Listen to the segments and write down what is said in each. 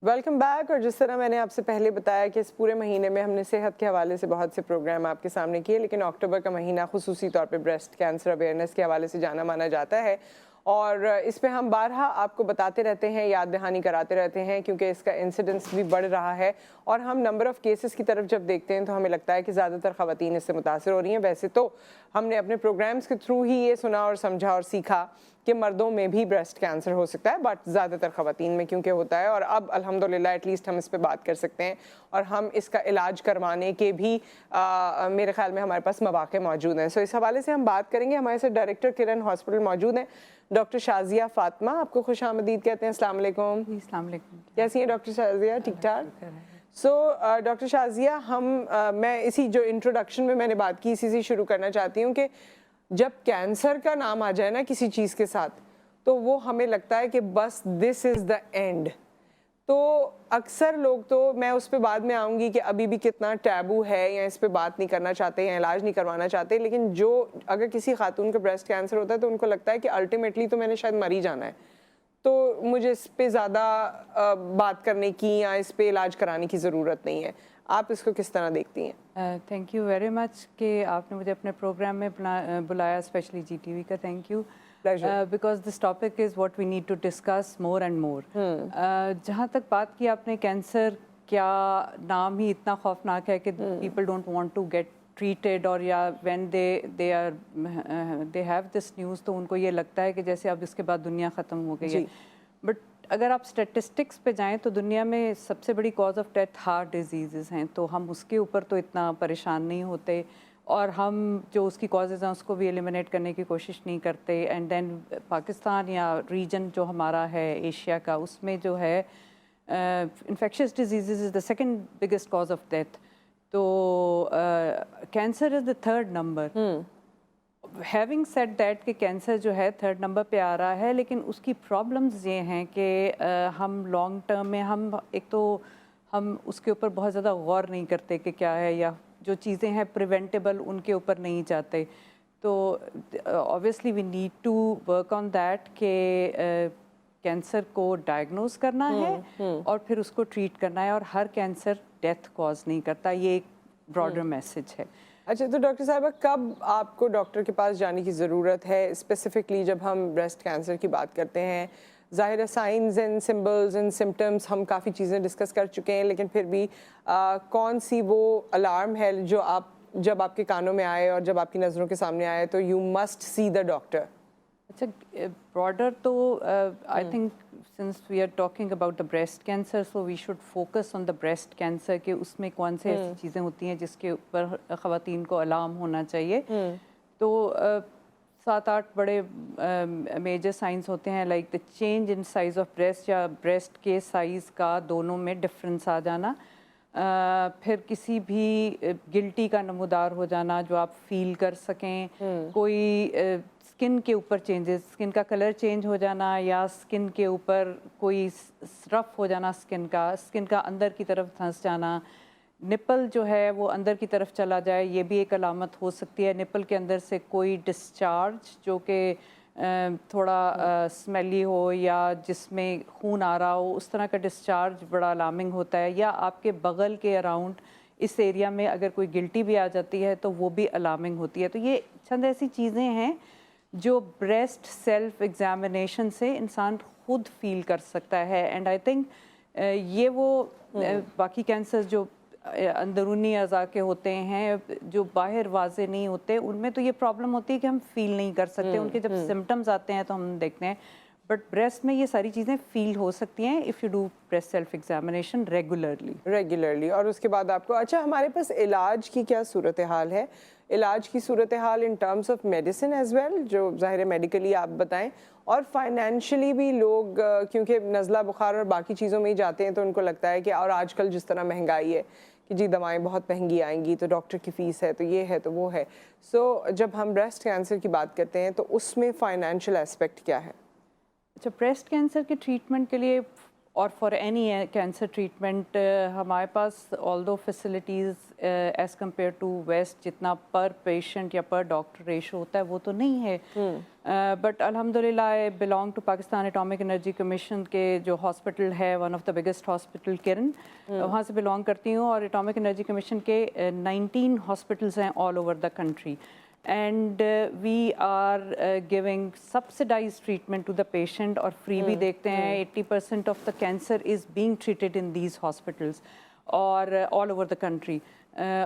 Welcome back. اور جس طرح میں نے آپ سے پہلے بتایا کہ اس پورے مہینے میں ہم نے صحت کے حوالے سے بہت سے پروگرام آپ کے سامنے کیے، لیکن اکتوبر کا مہینہ خصوصی طور پہ بریسٹ کینسر اویئرنیس کے حوالے سے جانا مانا جاتا ہے، اور اس پہ ہم بارہا آپ کو بتاتے رہتے ہیں، یاد دہانی کراتے رہتے ہیں، کیونکہ اس کا انسیڈنس بھی بڑھ رہا ہے، اور ہم نمبر آف کیسز کی طرف جب دیکھتے ہیں تو ہمیں لگتا ہے کہ زیادہ تر خواتین اس سے متاثر ہو رہی ہیں. ویسے تو ہم نے اپنے پروگرامز کے تھرو ہی یہ سنا اور سمجھا اور سیکھا کہ مردوں میں بھی بریسٹ کینسر ہو سکتا ہے، بٹ زیادہ تر خواتین میں کیونکہ ہوتا ہے، اور اب الحمدللہ ایٹ لیسٹ ہم اس پہ بات کر سکتے ہیں، اور ہم اس کا علاج کروانے کے بھی میرے خیال میں ہمارے پاس مواقع موجود ہیں. سو اس حوالے سے ہم بات کریں گے. ہمارے ساتھ ڈائریکٹر کرن ہاسپٹل موجود ہیں ڈاکٹر شازیہ فاطمہ. آپ کو خوش آمدید کہتے ہیں. السلام علیکم. السلام علیکم. کیسی ہیں ڈاکٹر شازیہ؟ ٹھیک ٹھاک. سو ڈاکٹر شازیہ، میں اسی جو انٹروڈکشن میں نے بات کی اسی سے شروع کرنا چاہتی ہوں کہ جب کینسر کا نام آ جائے نا کسی چیز کے ساتھ تو وہ ہمیں لگتا ہے کہ بس دس از دا اینڈ. تو اکثر لوگ، تو میں اس پہ بعد میں آؤں گی کہ ابھی بھی کتنا ٹیبو ہے یا اس پہ بات نہیں کرنا چاہتے یا علاج نہیں کروانا چاہتے، لیکن جو اگر کسی خاتون کا بریسٹ کینسر ہوتا ہے تو ان کو لگتا ہے کہ الٹیمیٹلی تو میں نے شاید مر ہی جانا ہے، تو مجھے اس پہ زیادہ بات کرنے کی یا اس پہ علاج کرانے کی ضرورت نہیں ہے. آپ اس کو کس طرح دیکھتی ہیں؟ تھینک یو ویری مچ کہ آپ نے مجھے اپنے پروگرام میں بلایا، اسپیشلی جی ٹی وی کا thank you, because this topic is what we need to discuss more and more. جہاں تک بات کی آپ نے کینسر، کیا نام ہی اتنا خوفناک ہے کہ people don't want to get treated, اور یا when they have this news تو ان کو یہ لگتا ہے کہ جیسے اب اس کے بعد دنیا ختم ہو گئی ہے. بٹ اگر آپ اسٹیٹسٹکس پہ جائیں تو دنیا میں سب سے بڑی cause of death heart diseases ہیں، تو ہم اس کے اوپر تو اتنا پریشان نہیں ہوتے، اور ہم جو اس کی کازز ہیں اس کو بھی ایلیمنیٹ کرنے کی کوشش نہیں کرتے. اینڈ دین پاکستان یا ریجن جو ہمارا ہے ایشیا کا، اس میں جو ہے infectious diseases is the second biggest cause of death. تو cancer is the third number. Having said that کہ کینسر جو ہے تھرڈ نمبر پہ آ رہا ہے، لیکن اس کی پرابلمز یہ ہیں کہ ہم لانگ ٹرم میں ایک تو ہم اس کے اوپر بہت زیادہ غور نہیں کرتے کہ کیا ہے، یا جو چیزیں ہیں پریونٹیبل ان کے اوپر نہیں جاتے. تو obviously we need to work on that کہ کینسر کو ڈائگنوز کرنا ہے اور پھر اس کو ٹریٹ کرنا ہے، اور ہر کینسر ڈیتھ کاز نہیں کرتا. یہ ایک براڈر میسج ہے. اچھا، تو ڈاکٹر صاحبہ کب آپ کو ڈاکٹر کے پاس جانے کی ضرورت ہے اسپیسیفکلی جب ہم بریسٹ کینسر کی بات کرتے ہیں؟ ظاہر ہے signs and symbols and symptoms ہم کافی چیزیں ڈسکس کر چکے ہیں، لیکن پھر بھی کون سی وہ الارم ہے جو جب آپ کے کانوں میں آئے اور جب آپ کی نظروں کے سامنے آئے تو you must see the doctor? اچھا، براڈر تو I think since we are talking about the breast cancer, so we should focus on the breast cancer کہ اس میں کون سے ایسی چیزیں ہوتی ہیں جس کے اوپر خواتین کو الارم ہونا چاہیے. تو 7-8 بڑے میجر سائنس ہوتے ہیں، like the change in size of breast, یا بریسٹ کے سائز کا دونوں میں ڈفرینس آ جانا، پھر کسی بھی گلٹی کا نمودار ہو جانا جو آپ فیل کر سکیں، کوئی اسکن کے اوپر چینجز، اسکن کا کلر چینج ہو جانا، یا اسکن کے اوپر کوئی رف ہو جانا، اسکن کا اندر کی طرف دھنس جانا، نپل جو ہے وہ اندر کی طرف چلا جائے، یہ بھی ایک علامت ہو سکتی ہے. نپل کے اندر سے کوئی ڈسچارج جو کہ تھوڑا اسمیلی ہو یا جس میں خون آ رہا ہو، اس طرح کا ڈسچارج بڑا الارمنگ ہوتا ہے. یا آپ کے بغل کے اراؤنڈ اس ایریا میں اگر کوئی گلٹی بھی آ جاتی ہے تو وہ بھی الارمنگ ہوتی ہے. تو یہ چند ایسی چیزیں ہیں جو بریسٹ سیلف ایگزامینیشن سے انسان خود فیل کر سکتا ہے. اینڈ آئی تھنک یہ وہ باقی کینسر جو اندرونی اعضاء کے ہوتے ہیں جو باہر واضح نہیں ہوتے، ان میں تو یہ پرابلم ہوتی ہے کہ ہم فیل نہیں کر سکتے، ان کے جب سمٹمز آتے ہیں تو ہم دیکھتے ہیں. بٹ بریسٹ میں یہ ساری چیزیں فیل ہو سکتی ہیں if you do breast self examination regularly. اور اس کے بعد آپ کو اچھا ہمارے پاس علاج کی کیا صورتحال ہے؟ علاج کی صورتحال in terms of medicine as well, جو ظاہر ہے میڈیکلی آپ بتائیں، اور فائنینشلی بھی لوگ کیونکہ نزلہ بخار اور باقی چیزوں میں ہی جاتے ہیں تو ان کو لگتا ہے کہ اور آج کل جس طرح مہنگائی ہے کہ جی دوائیں بہت مہنگی آئیں گی، تو ڈاکٹر کی فیس ہے، تو یہ ہے تو وہ ہے. سو جب ہم بریسٹ کینسر کی بات کرتے ہیں تو اس میں فائنینشیل اسپیکٹ کیا ہے؟ اچھا، بریسٹ کینسر کے ٹریٹمنٹ کے لیے اور فار اینی کینسر ٹریٹمنٹ ہمارے پاس all the facilities as compared to west جتنا پر پیشنٹ یا پر ڈاکٹر ریشو ہوتا ہے وہ تو نہیں ہے، بٹ الحمدللہ I belong to Pakistan atomic energy commission کے جو ہاسپٹل ہے one of the biggest hospital Kiran, وہاں سے بلانگ کرتی ہوں، اور اٹامک انرجی کمیشن کے 19 ہاسپٹلس ہیں all over the country. And we are giving subsidized treatment to the patient اور free بھی دیکھتے ہیں. 80% of the cancer is being treated in these hospitals اور all over the country.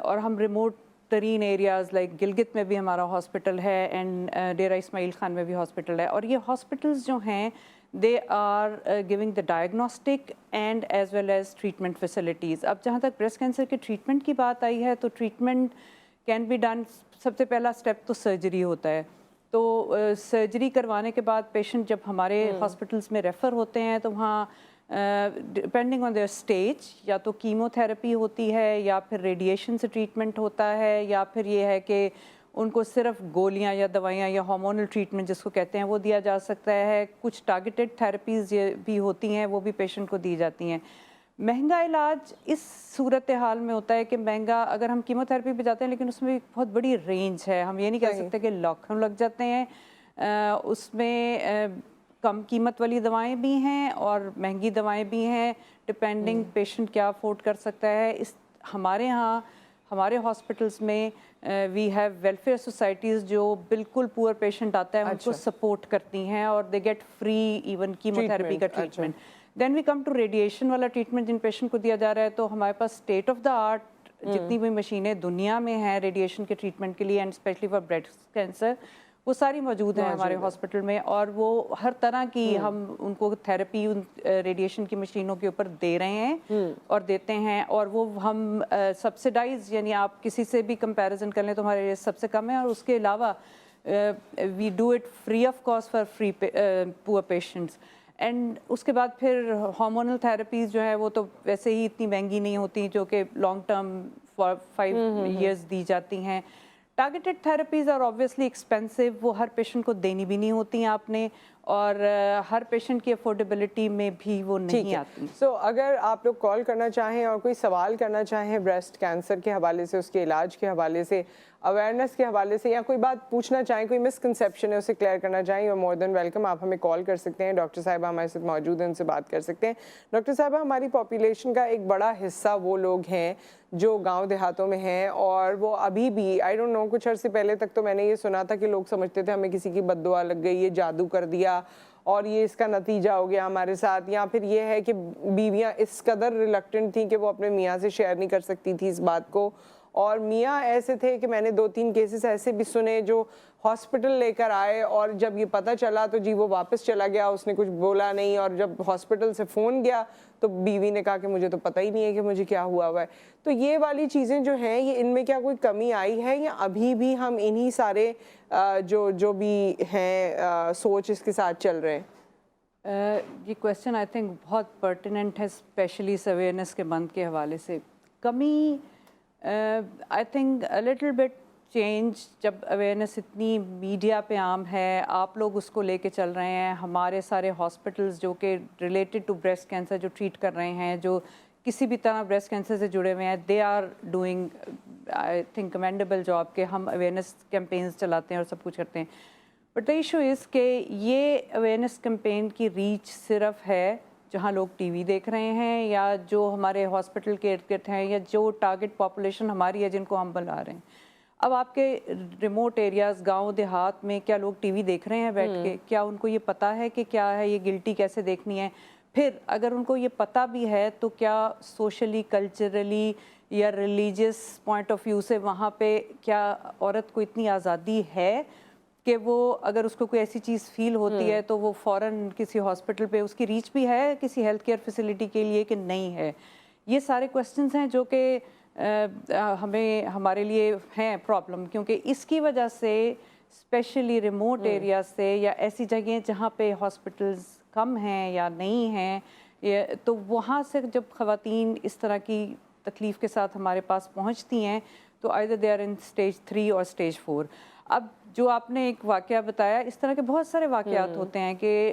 اور ہم remote ترین areas like Gilgit میں بھی ہمارا ہاسپٹل ہے اینڈ ڈیرہ اسماعیل خان میں بھی ہاسپٹل ہے. اور یہ ہاسپٹلس جو ہیں they are giving the diagnostic and as well as treatment facilities. اب جہاں تک بریسٹ کینسر کے ٹریٹمنٹ کی بات آئی ہے تو ٹریٹمنٹ کین بی ڈن. سب سے پہلا اسٹیپ تو سرجری ہوتا ہے. تو سرجری کروانے کے بعد پیشنٹ جب ہمارے ہاسپٹلس میں ریفر ہوتے ہیں تو وہاں ڈپینڈنگ آن دیئر اسٹیج یا تو کیمو تھراپی ہوتی ہے یا پھر ریڈیشن سے ٹریٹمنٹ ہوتا ہے یا پھر یہ ہے کہ ان کو صرف گولیاں یا دوائیاں یا ہارمونل ٹریٹمنٹ جس کو کہتے ہیں وہ دیا جا سکتا ہے. کچھ ٹارگیٹڈ تھراپیز یہ بھی ہوتی ہیں وہ بھی پیشنٹ کو دی جاتی ہیں. مہنگا علاج اس صورتحال میں ہوتا ہے کہ مہنگا اگر ہم کیمو تھراپی پہ جاتے ہیں لیکن اس میں ایک بہت بڑی رینج ہے. ہم یہ نہیں کہہ سکتے کہ لاکھوں لگ جاتے ہیں. اس میں کم قیمت والی دوائیں بھی ہیں اور مہنگی دوائیں بھی ہیں ڈپینڈنگ پیشنٹ کیا افورڈ کر سکتا ہے. ہمارے ہاں ہمارے ہاسپٹلس میں وی ہیو ویلفیئر سوسائٹیز جو بالکل پور پیشنٹ آتا ہے ان کو سپورٹ کرتی ہیں اور they get free even chemotherapy کا treatment. Then we come to radiation والا ٹریٹمنٹ جن پیشنٹ کو دیا جا رہا ہے. تو ہمارے پاس اسٹیٹ آف دا آرٹ جتنی بھی مشینیں دنیا میں ہیں ریڈیشن کے ٹریٹمنٹ کے لیے and especially for breast cancer وہ ساری موجود ہیں ہمارے ہاسپٹل میں. اور وہ ہر طرح کی ہم ان کو تھراپی ریڈیشن کی مشینوں کے اوپر دے رہے ہیں اور دیتے ہیں. اور وہ ہم سبسڈائز یعنی آپ کسی سے بھی کمپیریزن کر لیں تو ہمارے سب سے کم ہے. اور اس کے علاوہ we do it free of cost for free poor patients. And اس کے بعد پھر ہارمونل تھراپیز جو ہے وہ تو ویسے ہی اتنی مہنگی نہیں ہوتی جو کہ لانگ ٹرم فار 5 ایئرز دی جاتی ہیں. Targeted therapies are obviously expensive. وہ ہر پیشنٹ کو دینی بھی نہیں ہوتی ہیں آپ نے اور ہر پیشنٹ کی افورڈیبلٹی میں بھی وہ نہیں آتی. سو اگر آپ لوگ کال کرنا چاہیں اور کوئی سوال کرنا چاہیں بریسٹ کینسر کے حوالے سے اس کے علاج کے حوالے سے اویئرنیس کے حوالے سے یا کوئی بات پوچھنا چاہیں کوئی مسکنسیپشن ہے اسے کلیئر کرنا چاہیں you are more than welcome. آپ ہمیں کال کر سکتے ہیں. ڈاکٹر صاحبہ ہمارے ساتھ موجود ہیں ان سے بات کر سکتے ہیں. ڈاکٹر صاحبہ ہماری پاپولیشن کا ایک بڑا حصہ وہ لوگ ہیں جو گاؤں دیہاتوں میں ہیں اور وہ ابھی بھی آئی ڈونٹ نو کچھ عرصے پہلے تک تو میں نے یہ سنا تھا کہ لوگ سمجھتے تھے ہمیں کسی کی بد دعا لگ گئی یہ جادو کر دیا اور یہ اس کا نتیجہ ہو گیا ہمارے ساتھ. یا پھر یہ ہے کہ بیویاں اس قدر ریلکٹنٹ تھیں کہ وہ اپنے میاں سے شیئر نہیں کر سکتی تھی اس بات کو. اور میاں ایسے تھے کہ میں نے 2-3 کیسز ایسے بھی سنے جو ہاسپٹل لے کر آئے اور جب یہ پتہ چلا تو جی وہ واپس چلا گیا, اس نے کچھ بولا نہیں. اور جب ہاسپٹل سے فون گیا تو بیوی نے کہا کہ مجھے تو پتہ ہی نہیں ہے کہ مجھے کیا ہوا ہے. تو یہ والی چیزیں جو ہیں یہ ان میں کیا کوئی کمی آئی ہے یا ابھی بھی ہم انہی سارے جو بھی ہیں سوچ اس کے ساتھ چل رہے ہیں؟ یہ کویسچن آئی تھنک بہت پرٹیننٹ ہے اسپیشلی اویئرنیس کے بند کے حوالے سے. کمی I think little bit change جب اویئرنیس اتنی میڈیا پہ عام ہے آپ لوگ اس کو لے کے چل رہے ہیں. ہمارے سارے ہاسپٹلز جو کہ ریلیٹڈ ٹو بریسٹ کینسر جو ٹریٹ کر رہے ہیں جو کسی بھی طرح بریسٹ کینسر سے جڑے ہوئے ہیں they are doing I think commendable job کہ ہم اویئرنیس کیمپینز چلاتے ہیں اور سب کچھ کرتے ہیں. بٹ دا ایشو از کہ یہ اویئرنیس کیمپین کی ریچ صرف ہے جہاں لوگ ٹی وی دیکھ رہے ہیں یا جو ہمارے ہاسپٹل کے ارد گرد ہیں یا جو ٹارگٹ پاپولیشن ہماری ہے جن کو ہم بلا رہے ہیں. اب آپ کے ریموٹ ایریاز گاؤں دیہات میں کیا لوگ ٹی وی دیکھ رہے ہیں بیٹھ کے؟ کیا ان کو یہ پتہ ہے کہ کیا ہے یہ گلٹی کیسے دیکھنی ہے؟ پھر اگر ان کو یہ پتہ بھی ہے تو کیا سوشلی کلچرلی یا ریلیجیس پوائنٹ آف ویو سے وہاں پہ کیا عورت کو اتنی آزادی ہے کہ وہ اگر اس کو کوئی ایسی چیز فیل ہوتی ہے تو وہ فوراً کسی ہاسپٹل پہ اس کی ریچ بھی ہے کسی ہیلتھ کیئر فیسلٹی کے لیے کہ نہیں ہے؟ یہ سارے کویسچنز ہیں جو کہ ہمیں ہمارے لیے ہیں پرابلم کیونکہ اس کی وجہ سے اسپیشلی ریموٹ ایریا سے یا ایسی جگہیں جہاں پہ ہاسپٹلز کم ہیں یا نہیں ہیں تو وہاں سے جب خواتین اس طرح کی تکلیف کے ساتھ ہمارے پاس پہنچتی ہیں تو either they are in stage 3 اور stage 4. اب جو آپ نے ایک واقعہ بتایا اس طرح کے بہت سارے واقعات ہوتے ہیں کہ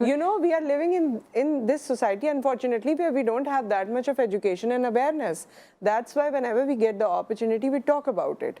You know, we are living in this society, unfortunately, where we don't have that much of education and awareness. That's why whenever we get the opportunity, we talk about it.